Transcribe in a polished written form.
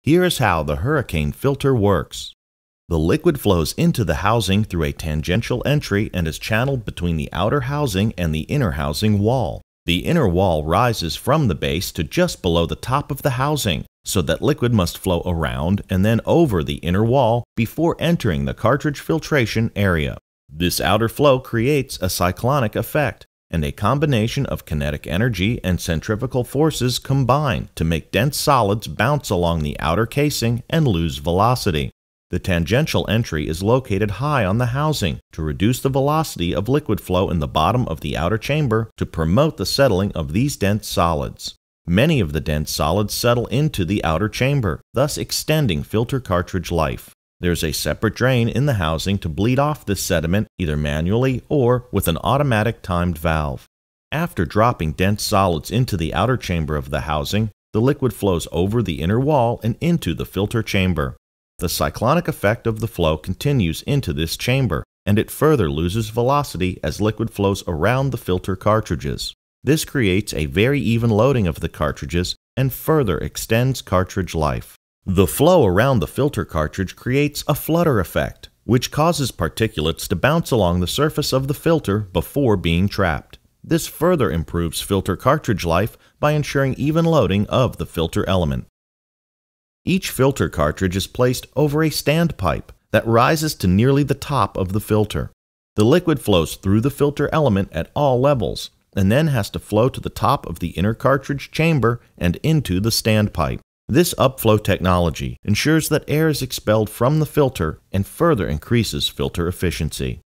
Here is how the hurricane filter works. The liquid flows into the housing through a tangential entry and is channeled between the outer housing and the inner housing wall. The inner wall rises from the base to just below the top of the housing, so that liquid must flow around and then over the inner wall before entering the cartridge filtration area. This outer flow creates a cyclonic effect, and a combination of kinetic energy and centrifugal forces combine to make dense solids bounce along the outer casing and lose velocity. The tangential entry is located high on the housing to reduce the velocity of liquid flow in the bottom of the outer chamber to promote the settling of these dense solids. Many of the dense solids settle into the outer chamber, thus extending filter cartridge life. There's a separate drain in the housing to bleed off this sediment either manually or with an automatic timed valve. After dropping dense solids into the outer chamber of the housing, the liquid flows over the inner wall and into the filter chamber. The cyclonic effect of the flow continues into this chamber, and it further loses velocity as liquid flows around the filter cartridges. This creates a very even loading of the cartridges and further extends cartridge life. The flow around the filter cartridge creates a flutter effect, which causes particulates to bounce along the surface of the filter before being trapped. This further improves filter cartridge life by ensuring even loading of the filter element. Each filter cartridge is placed over a standpipe that rises to nearly the top of the filter. The liquid flows through the filter element at all levels, and then has to flow to the top of the inner cartridge chamber and into the standpipe. This upflow technology ensures that air is expelled from the filter and further increases filter efficiency.